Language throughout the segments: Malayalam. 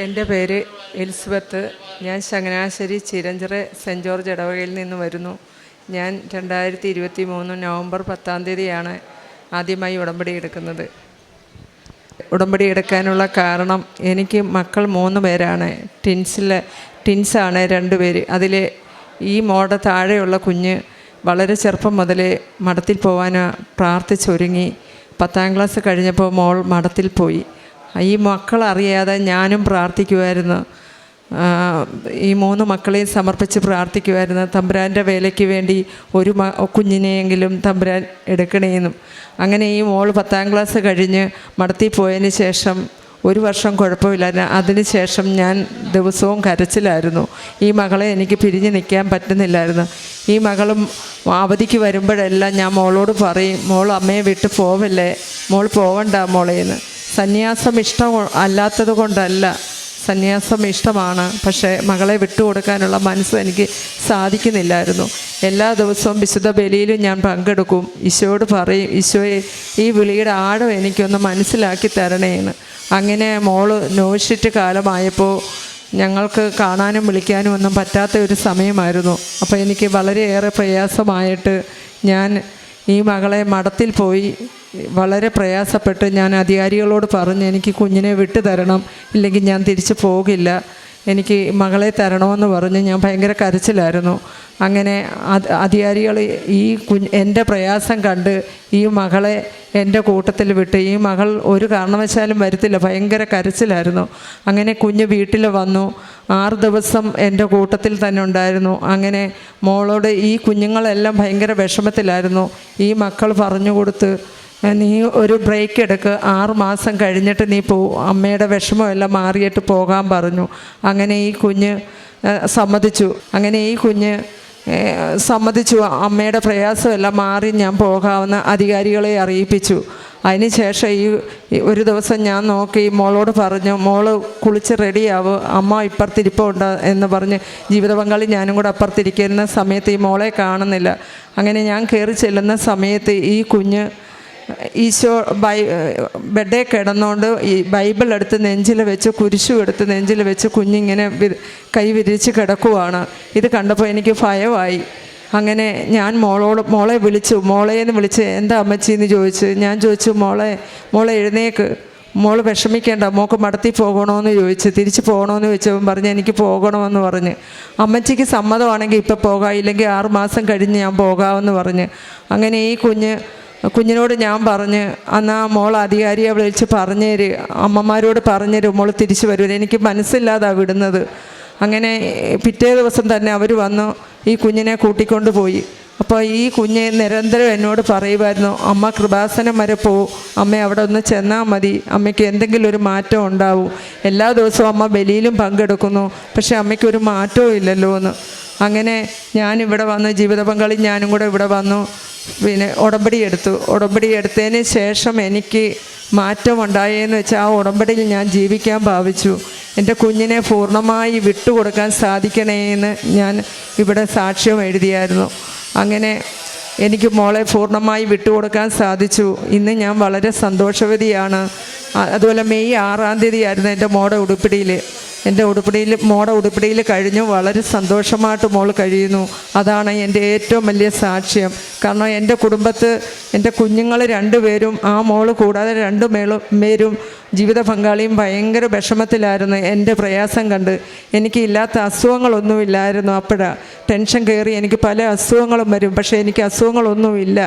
എൻ്റെ പേര് എലിസബത്ത്. ഞാൻ ചങ്ങനാശ്ശേരി ചിരഞ്ചിറ സെൻറ്റ് ജോർജ് ഇടവകയിൽ നിന്ന് വരുന്നു. ഞാൻ 2023 നവംബർ 10 ആദ്യമായി ഉടമ്പടി എടുക്കുന്നത്. ഉടമ്പടി എടുക്കാനുള്ള കാരണം, എനിക്ക് മക്കൾ 3 പേരാണ്. ട്വിൻസാണ് 2 പേര്. അതിൽ ഈ മോടെ താഴെയുള്ള കുഞ്ഞ് വളരെ ചെറുപ്പം മുതലേ മഠത്തിൽ പോകാൻ പ്രാർത്ഥിച്ചൊരുങ്ങി. 10ാം ക്ലാസ് കഴിഞ്ഞപ്പോൾ മോൾ മഠത്തിൽ പോയി. ഈ മക്കൾ അറിയാതെ ഞാനും പ്രാർത്ഥിക്കുമായിരുന്നു. ഈ 3 മക്കളെയും സമർപ്പിച്ച് പ്രാർത്ഥിക്കുമായിരുന്നു. തമ്പുരാൻ്റെ വേലയ്ക്ക് വേണ്ടി ഒരു കുഞ്ഞിനെയെങ്കിലും തമ്പുരാൻ എടുക്കണേന്നും. അങ്ങനെ ഈ മോൾ 10ാം ക്ലാസ് കഴിഞ്ഞ് മഠത്തിൽ പോയതിന് ശേഷം 1 വർഷം കുഴപ്പമില്ലായിരുന്നു. അതിന് ശേഷം ഞാൻ ദിവസവും കരച്ചിലായിരുന്നു. ഈ മകളെ എനിക്ക് പിരിഞ്ഞ് നിൽക്കാൻ പറ്റുന്നില്ലായിരുന്നു. ഈ മകളും അവധിക്ക് വരുമ്പോഴെല്ലാം ഞാൻ മോളോട് പറയും, മോൾ അമ്മയെ വിട്ട് പോവല്ലേ, മോൾ പോവണ്ട മോളേന്ന്. സന്യാസം ഇഷ്ടം അല്ലാത്തത് കൊണ്ടല്ല, സന്യാസം ഇഷ്ടമാണ്. പക്ഷേ മകളെ വിട്ടുകൊടുക്കാനുള്ള മനസ്സ് എനിക്ക് സാധിക്കുന്നില്ലായിരുന്നു. എല്ലാ ദിവസവും വിശുദ്ധ ബലിയിലും ഞാൻ പങ്കെടുക്കും. ഈശോയോട് പറയും, ഈശോയെ ഈ വിളിയുടെ ആഴം എനിക്കൊന്ന് മനസ്സിലാക്കി തരണേന്ന്. അങ്ങനെ മോള് നോഷിറ്റ് കാലമായപ്പോൾ ഞങ്ങൾക്ക് കാണാനും വിളിക്കാനും ഒന്നും പറ്റാത്ത ഒരു സമയമായിരുന്നു. അപ്പോൾ എനിക്ക് വളരെയേറെ പ്രയാസമായിട്ട് ഞാൻ ഈ മകളെ മഠത്തിൽ പോയി വളരെ പ്രയാസപ്പെട്ട് ഞാൻ അധികാരികളോട് പറഞ്ഞ്, എനിക്ക് കുഞ്ഞിനെ വിട്ടു തരണം, ഇല്ലെങ്കിൽ ഞാൻ തിരിച്ചു പോകില്ല, എനിക്ക് മകളെ തരണമെന്ന് പറഞ്ഞ് ഞാൻ ഭയങ്കര കരച്ചിലായിരുന്നു. അങ്ങനെ അധികാരികൾ എൻ്റെ പ്രയാസം കണ്ട് ഈ മകളെ എൻ്റെ കൂട്ടത്തിൽ വിട്ട്, ഈ മകൾ ഒരു കാരണവശാലും വരത്തില്ല, ഭയങ്കര കരച്ചിലായിരുന്നു. അങ്ങനെ കുഞ്ഞ് വീട്ടിൽ വന്നു. 6 ദിവസം എൻ്റെ കൂട്ടത്തിൽ തന്നെ ഉണ്ടായിരുന്നു. അങ്ങനെ മോളോട് ഈ കുഞ്ഞുങ്ങളെല്ലാം ഭയങ്കര വിഷമത്തിലായിരുന്നു. ഈ മക്കൾ പറഞ്ഞു കൊടുത്ത്, നീ ഒരു ബ്രേക്ക് എടുക്ക്, 6 മാസം കഴിഞ്ഞിട്ട് നീ അമ്മയുടെ വിഷമമെല്ലാം മാറിയിട്ട് പോകാൻ പറഞ്ഞു. അങ്ങനെ ഈ കുഞ്ഞ് സമ്മതിച്ചു. അങ്ങനെ ഈ കുഞ്ഞ് സമ്മതിച്ചു. അമ്മയുടെ പ്രയാസമെല്ലാം മാറി ഞാൻ പോകാമെന്ന് അധികാരികളെ അറിയിപ്പിച്ചു. അതിന് ശേഷം ഒരു ദിവസം ഞാൻ നോക്കി മോളോട് പറഞ്ഞു, മോള് കുളിച്ച് റെഡിയാവും, അമ്മ ഇപ്പുറത്തിരിപ്പുണ്ട് എന്ന് പറഞ്ഞ് ജീവിത പങ്കാളി ഞാനും കൂടെ അപ്പുറത്തിരിക്കുന്ന സമയത്ത് ഈ മോളെ കാണുന്നില്ല. അങ്ങനെ ഞാൻ കയറി ചെല്ലുന്ന സമയത്ത് ഈ കുഞ്ഞ് ഈശോ ബെഡേ കിടന്നുകൊണ്ട് ഈ ബൈബിൾ എടുത്ത് നെഞ്ചിൽ വെച്ച്, കുരിശും എടുത്ത് നെഞ്ചിൽ വെച്ച് കുഞ്ഞിങ്ങനെ കൈ വിരിച്ച് കിടക്കുവാണ്. ഇത് കണ്ടപ്പോൾ എനിക്ക് ഭയമായി. അങ്ങനെ ഞാൻ മോളെ വിളിച്ചു, മോളേന്ന് വിളിച്ച്, എന്താ അമ്മച്ചിന്ന് ചോദിച്ചു. ഞാൻ ചോദിച്ചു, മോളെ എഴുന്നേക്ക്, മോൾ വിഷമിക്കേണ്ട, മോൾക്ക് മടത്തി പോകണമെന്ന് ചോദിച്ചു. തിരിച്ച് പോകണമെന്ന് ചോദിച്ചവൻ പറഞ്ഞ് എനിക്ക് പോകണമെന്ന് പറഞ്ഞ്. അമ്മച്ചിക്ക് സമ്മതമാണെങ്കിൽ ഇപ്പം പോകാം, ഇല്ലെങ്കിൽ 6 മാസം കഴിഞ്ഞ് ഞാൻ പോകാമെന്ന് പറഞ്ഞ്. അങ്ങനെ ഈ കുഞ്ഞിനോട് ഞാൻ പറഞ്ഞ്, എന്നാൽ മോൾ അധികാരിയെ വിളിച്ച് പറഞ്ഞേര്, അമ്മമാരോട് പറഞ്ഞേര്, മോൾ തിരിച്ചു വരും. എനിക്ക് മനസ്സില്ലാതാണ് വിടുന്നത്. അങ്ങനെ പിറ്റേ ദിവസം തന്നെ അവർ വന്നു ഈ കുഞ്ഞിനെ കൂട്ടിക്കൊണ്ട് പോയി. അപ്പോൾ ഈ കുഞ്ഞ് നിരന്തരം എന്നോട് പറയുമായിരുന്നു, അമ്മ കൃപാസനം വരെ പോവും, അമ്മ അവിടെ ഒന്ന് ചെന്നാൽ മതി, അമ്മയ്ക്ക് എന്തെങ്കിലും ഒരു മാറ്റം ഉണ്ടാവും. എല്ലാ ദിവസവും അമ്മ ബലിയിലും പങ്കെടുക്കുന്നു, പക്ഷേ അമ്മയ്ക്കൊരു മാറ്റവും ഇല്ലല്ലോ എന്ന്. അങ്ങനെ ഞാനിവിടെ വന്ന് ജീവിത പങ്കാളി ഞാനും കൂടെ ഇവിടെ വന്നു. പിന്നെ ഉടമ്പടി എടുത്തതിന് ശേഷം എനിക്ക് മാറ്റമുണ്ടായെന്ന് വെച്ചാൽ, ആ ഉടമ്പടിയിൽ ഞാൻ ജീവിക്കാൻ ഭാവിച്ചു. എൻ്റെ കുഞ്ഞിനെ പൂർണ്ണമായി വിട്ടുകൊടുക്കാൻ സാധിക്കണേന്ന് ഞാൻ ഇവിടെ സാക്ഷ്യം എഴുതിയായിരുന്നു. അങ്ങനെ എനിക്ക് മോളെ പൂർണ്ണമായി വിട്ടുകൊടുക്കാൻ സാധിച്ചു. ഇന്ന് ഞാൻ വളരെ സന്തോഷവതിയാണ്. അതുപോലെ മെയ് 6-ാം തീയതി ആയിരുന്നു എൻ്റെ മോടെ ഉടുപ്പിടിയിൽ കഴിഞ്ഞു. വളരെ സന്തോഷമായിട്ട് മോൾ കഴിയുന്നു. അതാണ് എൻ്റെ ഏറ്റവും വലിയ സാക്ഷ്യം. കാരണം എൻ്റെ കുടുംബത്ത് എൻ്റെ കുഞ്ഞുങ്ങൾ 2 പേരും, ആ മോൾ കൂടാതെ 2 പേരും ജീവിത പങ്കാളിയും ഭയങ്കര വിഷമത്തിലായിരുന്നു. എൻ്റെ പ്രയാസം കണ്ട് എനിക്ക് ഇല്ലാത്ത അസുഖങ്ങളൊന്നുമില്ലായിരുന്നു. അപ്പോഴാണ് ടെൻഷൻ കയറി എനിക്ക് പല അസുഖങ്ങളും വരും. പക്ഷേ എനിക്ക് അസുഖങ്ങളൊന്നുമില്ല.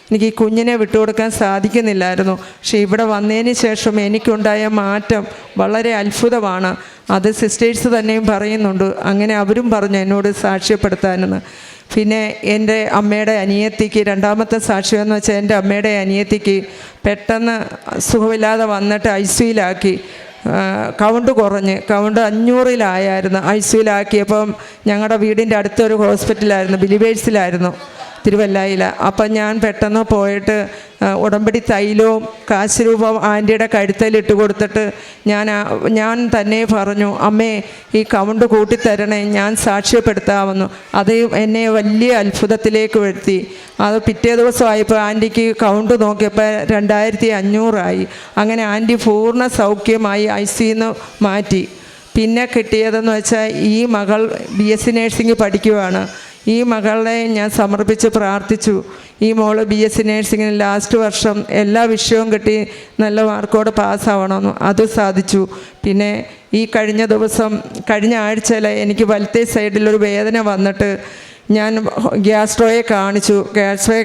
എനിക്ക് ഈ കുഞ്ഞിനെ വിട്ടുകൊടുക്കാൻ സാധിക്കുന്നില്ലായിരുന്നു. പക്ഷേ ഇവിടെ വന്നതിന് ശേഷം എനിക്കുണ്ടായ മാറ്റം വളരെ അത്ഭുതമാണ്. അത് സിസ്റ്റേഴ്സ് തന്നെയും പറയുന്നുണ്ട്. അങ്ങനെ അവരും പറഞ്ഞു എന്നോട് സാക്ഷ്യപ്പെടുത്താനെന്ന്. പിന്നെ എൻ്റെ അമ്മയുടെ അനിയത്തിക്ക് 2ാമത്തെ സാക്ഷ്യമെന്ന് വെച്ചാൽ, എൻ്റെ അമ്മയുടെ അനിയത്തിക്ക് പെട്ടെന്ന് സുഖമില്ലാതെ വന്നിട്ട് ICUലാക്കി. കൗണ്ട് 500-ലായിരുന്നു. ICUലാക്കിയപ്പം ഞങ്ങളുടെ വീടിൻ്റെ അടുത്തൊരു ഹോസ്പിറ്റലായിരുന്നു, ബിലിവേഴ്സിലായിരുന്നു, തിരുവല്ലയിൽ. അപ്പം ഞാൻ പെട്ടെന്ന് പോയിട്ട് ഉടമ്പടി തൈലവും കാശ് രൂപം ആൻറ്റിയുടെ കഴുത്തലിട്ട് കൊടുത്തിട്ട് ഞാൻ തന്നെ പറഞ്ഞു, അമ്മേ ഈ കൗണ്ട് കൂട്ടിത്തരണേ, ഞാൻ സാക്ഷ്യപ്പെടുത്താമെന്നു. അത് എന്നെ വലിയ അത്ഭുതത്തിലേക്ക് വരുത്തി. അത് പിറ്റേ ദിവസമായപ്പോൾ ആൻറ്റിക്ക് കൗണ്ട് നോക്കിയപ്പോൾ 2500 ആയി. അങ്ങനെ ആൻറ്റി പൂർണ്ണ സൗഖ്യമായി ICUന്ന് മാറ്റി. പിന്നെ കിട്ടിയതെന്ന് വെച്ചാൽ ഈ മകൾ BSc നേഴ്സിംഗ് പഠിക്കുവാണ്. ഈ മകളെ ഞാൻ സമർപ്പിച്ച് പ്രാർത്ഥിച്ചു. ഈ മോള് BSc നേഴ്സിംഗിന് ലാസ്റ്റ് വർഷം എല്ലാ വിഷയവും കിട്ടി നല്ല മാർക്കോടെ പാസ്സാവണമെന്ന്. അത് സാധിച്ചു. പിന്നെ ഈ കഴിഞ്ഞ ആഴ്ചയിൽ എനിക്ക് വലത്തെ സൈഡിലൊരു വേദന വന്നിട്ട് ഞാൻ ഗ്യാസ്ട്രോയെ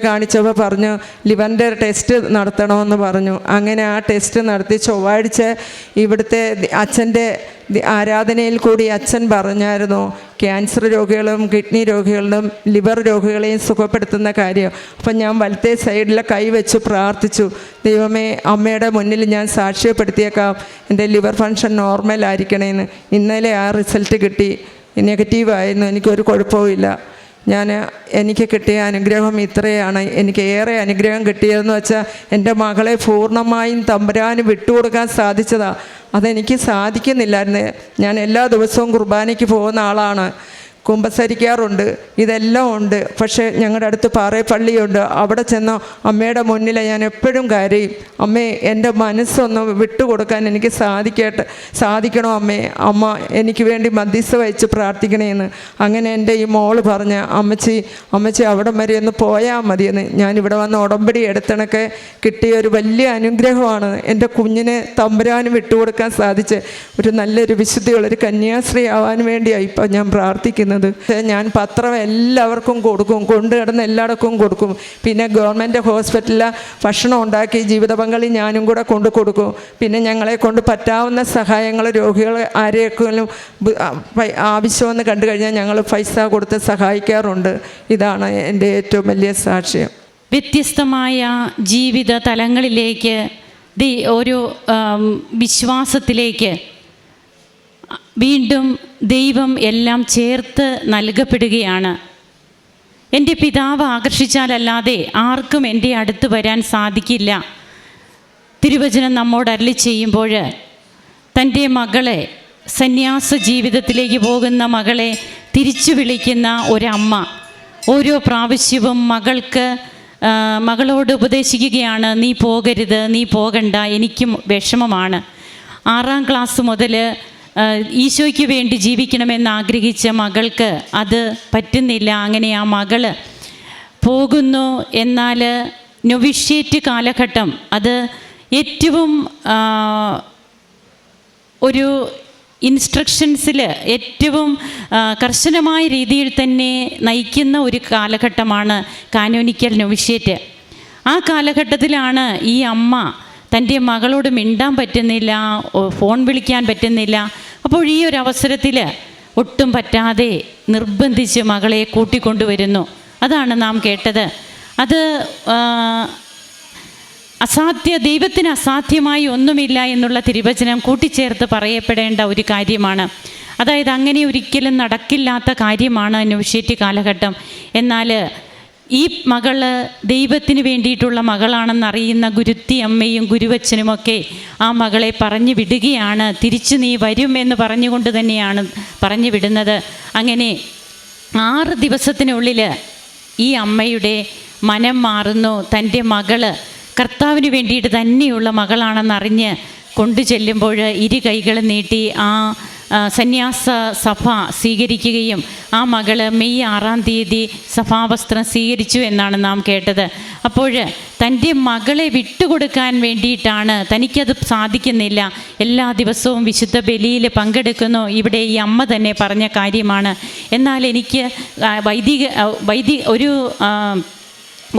കാണിച്ചപ്പോൾ പറഞ്ഞു ലിവറിൻ്റെ ടെസ്റ്റ് നടത്തണമെന്ന് പറഞ്ഞു. അങ്ങനെ ആ ടെസ്റ്റ് നടത്തി ചൊവ്വാഴ്ച ഇവിടുത്തെ അച്ഛൻ്റെ ആരാധനയിൽ കൂടി അച്ഛൻ പറഞ്ഞായിരുന്നു ക്യാൻസർ രോഗികളും കിഡ്നി രോഗികളും ലിവർ രോഗികളെയും സുഖപ്പെടുത്തുന്ന കാര്യം. അപ്പം ഞാൻ വലത്തെ സൈഡിലെ കൈ വെച്ച് പ്രാർത്ഥിച്ചു, ദൈവമേ അമ്മയുടെ മുന്നിൽ ഞാൻ സാക്ഷ്യപ്പെടുത്തിയേക്കാം എൻ്റെ ലിവർ ഫങ്ഷൻ നോർമൽ ആയിരിക്കണേന്ന്. ഇന്നലെ ആ റിസൾട്ട് കിട്ടി, നെഗറ്റീവായിരുന്നു. എനിക്കൊരു കുഴപ്പവുമില്ല. എനിക്ക് കിട്ടിയ അനുഗ്രഹം ഇത്രയാണ്. എനിക്ക് ഏറെ അനുഗ്രഹം കിട്ടിയതെന്ന് വെച്ചാൽ എൻ്റെ മകളെ പൂർണ്ണമായും തമ്പുരാന് വിട്ടുകൊടുക്കാൻ സാധിച്ചതാണ്. അതെനിക്ക് സാധിക്കുന്നില്ലായിരുന്നു. ഞാൻ എല്ലാ ദിവസവും കുർബാനയ്ക്ക് പോകുന്ന ആളാണ്, കുമ്പസരിക്കാറുണ്ട്, ഇതെല്ലാം ഉണ്ട്. പക്ഷേ ഞങ്ങളുടെ അടുത്ത് പാറേപ്പള്ളിയുണ്ട്. അവിടെ ചെന്ന് അമ്മയുടെ മുന്നിൽ ഞാൻ എപ്പോഴും കരയും, അമ്മേ എൻ്റെ മനസ്സൊന്ന് വിട്ടുകൊടുക്കാൻ എനിക്ക് സാധിക്കണോ അമ്മേ, അമ്മ എനിക്ക് വേണ്ടി മധ്യസ്ഥ വഹിച്ച് പ്രാർത്ഥിക്കണേന്ന്. അങ്ങനെ എൻ്റെ ഈ മോള് പറഞ്ഞ അമ്മച്ചി അവിടം വരെ ഒന്ന് പോയാൽ മതിയെന്ന്. ഞാനിവിടെ വന്ന് ഉടമ്പടി എടുത്തണക്കെ കിട്ടിയ ഒരു വലിയ അനുഗ്രഹമാണ്. എൻ്റെ കുഞ്ഞിനെ തമ്പുരാന് വിട്ടുകൊടുക്കാൻ സാധിച്ച് ഒരു നല്ലൊരു വിശുദ്ധിയുള്ളൊരു കന്യാസ്ത്രീ ആവാൻ വേണ്ടിയാണ് ഇപ്പോൾ ഞാൻ പ്രാർത്ഥിക്കുന്നത്. ഞാൻ പത്രം എല്ലാവർക്കും കൊടുക്കും, കൊണ്ടുകിടന്ന് എല്ലായിടക്കും കൊടുക്കും. പിന്നെ ഗവൺമെൻറ് ഹോസ്പിറ്റലിൽ ഭക്ഷണം ഉണ്ടാക്കി ജീവിത പങ്കാളി ഞാനും കൂടെ കൊടുക്കും. പിന്നെ ഞങ്ങളെ കൊണ്ട് പറ്റാവുന്ന സഹായങ്ങൾ രോഗികൾ ആരെയൊക്കെയും ആവശ്യമെന്ന് കണ്ടു കഴിഞ്ഞാൽ ഞങ്ങൾ പൈസ കൊടുത്ത് സഹായിക്കാറുണ്ട്. ഇതാണ് എൻ്റെ ഏറ്റവും വലിയ സാക്ഷ്യം. വ്യത്യസ്തമായ ജീവിത തലങ്ങളിലേക്ക് ഒരു വിശ്വാസത്തിലേക്ക് വീണ്ടും ദൈവം എല്ലാം ചേർത്ത് നൽകപ്പെടുകയാണ്. എൻ്റെ പിതാവ് ആകർഷിച്ചാലല്ലാതെ ആർക്കും എൻ്റെ അടുത്ത് വരാൻ സാധിക്കില്ല. തിരുവചനം നമ്മോട് അരുളി ചെയ്യുമ്പോൾ തൻ്റെ മകളെ, സന്യാസ ജീവിതത്തിലേക്ക് പോകുന്ന മകളെ തിരിച്ചു വിളിക്കുന്ന ഒരമ്മ ഓരോ പ്രാവശ്യവും മകളോട് ഉപദേശിക്കുകയാണ്, നീ പോകരുത്, നീ പോകണ്ട, എനിക്കും വിഷമമാണ്. 6ാം ക്ലാസ് മുതൽ ഈശോയ്ക്ക് വേണ്ടി ജീവിക്കണമെന്ന് ആഗ്രഹിച്ച മകൾക്ക് അത് പറ്റുന്നില്ല. അങ്ങനെ ആ മകള് പോകുന്നു. എന്നാൽ നൊവിഷ്യേറ്റ് കാലഘട്ടം അത് ഏറ്റവും ഒരു ഇൻസ്ട്രക്ഷൻസിൽ ഏറ്റവും കർശനമായ രീതിയിൽ തന്നെ നയിക്കുന്ന ഒരു കാലഘട്ടമാണ് കാനോനിക്കൽ നൊവിഷ്യേറ്റ്. ആ കാലഘട്ടത്തിലാണ് ഈ അമ്മ തൻ്റെ മകളോട് മിണ്ടാൻ പറ്റുന്നില്ല, ഫോൺ വിളിക്കാൻ പറ്റുന്നില്ല. അപ്പോൾ ഈ ഒരു അവസരത്തിൽ ഒട്ടും പറ്റാതെ നിർബന്ധിച്ച് മകളെ കൂട്ടിക്കൊണ്ടുവരുന്നു. അതാണ് നാം കേട്ടത്. അത് ദൈവത്തിന് അസാധ്യമായി ഒന്നുമില്ല എന്നുള്ള തിരുവചനം കൂട്ടിച്ചേർത്ത് പറയപ്പെടേണ്ട ഒരു കാര്യമാണ്. അതായത് അങ്ങനെ ഒരിക്കലും നടക്കില്ലാത്ത കാര്യമാണ് നൊവിഷ്യേറ്റ് കാലഘട്ടം. എന്നാൽ ഈ മകള് ദൈവത്തിന് വേണ്ടിയിട്ടുള്ള മകളാണെന്നറിയുന്ന ഗുരുത്തി അമ്മയും ഗുരുവച്ചനുമൊക്കെ ആ മകളെ പറഞ്ഞു വിടുകയാണ്. തിരിച്ചു നീ വരും എന്ന് പറഞ്ഞുകൊണ്ട് തന്നെയാണ് പറഞ്ഞു വിടുന്നത്. അങ്ങനെ 6 ദിവസത്തിനുള്ളിൽ ഈ അമ്മയുടെ മനം മാറുന്നു. തൻ്റെ മകള് കർത്താവിന് വേണ്ടിയിട്ട് തന്നെയുള്ള മകളാണെന്നറിഞ്ഞ് കൊണ്ടു ചെല്ലുമ്പോൾ ഇരു കൈകളും നീട്ടി ആ സന്യാസ സഭ സ്വീകരിക്കുകയും ആ മകള് മെയ് 6-ാം തീയതി സഭാവസ്ത്രം സ്വീകരിച്ചു എന്നാണ് നാം കേട്ടത്. അപ്പോൾ തൻ്റെ മകളെ വിട്ടുകൊടുക്കാൻ വേണ്ടിയിട്ടാണ്, തനിക്കത് സാധിക്കുന്നില്ല, എല്ലാ ദിവസവും വിശുദ്ധ ബലിയിൽ പങ്കെടുക്കുന്നു. ഇവിടെ ഈ അമ്മ തന്നെ പറഞ്ഞ കാര്യമാണ്. എന്നാൽ എനിക്ക്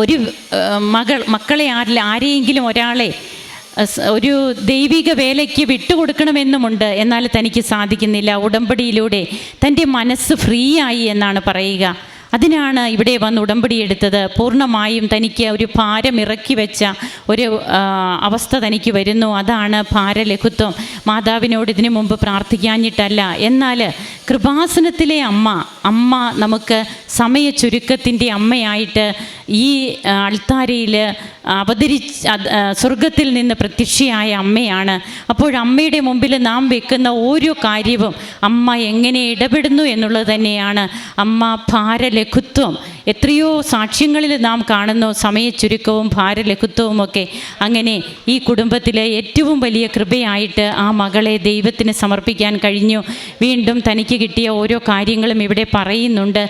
ഒരു മക്കളെ ആരെയെങ്കിലും ഒരാളെ ഒരു ദൈവിക വേലയ്ക്ക് വിട്ടുകൊടുക്കണമെന്നുമുണ്ട്. എന്നാൽ തനിക്ക് സാധിക്കുന്നില്ല. ഉടമ്പടിയിലൂടെ തൻ്റെ മനസ്സ് ഫ്രീ ആയി എന്നാണ് പറയുക. അതിനാണ് ഇവിടെ വന്ന് ഉടമ്പടി എടുത്തത്. പൂർണ്ണമായും തനിക്ക് ഒരു ഭാരം ഇറക്കി വെച്ച ഒരു അവസ്ഥ തനിക്ക് വരുന്നു. അതാണ് ഭാരലഘുത്വം. മാതാവിനോട് ഇതിനു മുമ്പ് പ്രാർത്ഥിക്കാഞ്ഞിട്ടല്ല. എന്നാൽ കൃപാസനത്തിലെ അമ്മ നമുക്ക് സമയ ചുരുക്കത്തിൻ്റെ അമ്മയായിട്ട് ഈ അൾത്താരയിൽ സ്വർഗത്തിൽ നിന്ന് പ്രത്യക്ഷയായ അമ്മയാണ്. അപ്പോൾ അമ്മയുടെ മുമ്പിൽ നാം വെക്കുന്ന ഓരോ കാര്യവും അമ്മ എങ്ങനെ ഇടപെടുന്നു എന്നുള്ളത് തന്നെയാണ്. അമ്മ ഭാരലഘുത്വം എത്രയോ സാക്ഷ്യങ്ങളിൽ നാം കാണുന്നു സമയച്ചുരുക്കവും ഭാരലഘുത്വവുമൊക്കെ. അങ്ങനെ ഈ കുടുംബത്തിലെ ഏറ്റവും വലിയ കൃപയായിട്ട് ആ മകളെ ദൈവത്തിന് സമർപ്പിക്കാൻ കഴിഞ്ഞു. വീണ്ടും തനിക്ക് കിട്ടിയ ഓരോ കാര്യങ്ങളും ഇവിടെ പറയുന്നുണ്ട്.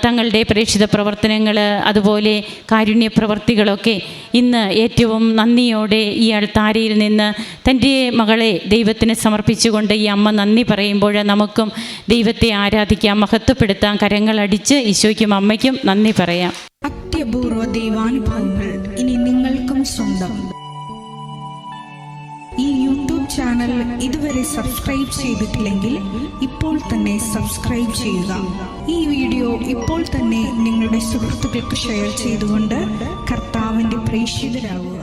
തങ്ങളുടെ പ്രേക്ഷിത പ്രവർത്തനങ്ങൾ, അതുപോലെ കാരുണ്യ പ്രവർത്തികളൊക്കെ ഇന്ന് ഏറ്റവും നന്ദിയോടെ ഈ അൾത്താരയിൽ നിന്ന് തൻ്റെ മകളെ ദൈവത്തിന് സമർപ്പിച്ചുകൊണ്ട് ഈ അമ്മ നന്ദി പറയുമ്പോൾ നമുക്കും ദൈവത്തെ ആരാധിക്കാം, മഹത്വപ്പെടുത്താം, കരങ്ങളടിച്ച് ഈശോയ്ക്കും അമ്മയ്ക്കും നന്ദി പറയാം. അത്യപൂർവ ദൈവാനുഭവങ്ങൾ ഇനി നിങ്ങൾക്കും സ്വന്തം. ഈ യൂട്യൂബ് ചാനൽ ഇതുവരെ സബ്സ്ക്രൈബ് ചെയ്തിട്ടില്ലെങ്കിൽ ഇപ്പോൾ തന്നെ സബ്സ്ക്രൈബ് ചെയ്യുക. ഈ വീഡിയോ ഇപ്പോൾ തന്നെ നിങ്ങളുടെ സുഹൃത്തുക്കൾക്ക് ഷെയർ ചെയ്തുകൊണ്ട് കർത്താവിൻ്റെ പ്രേക്ഷിതരാകുക.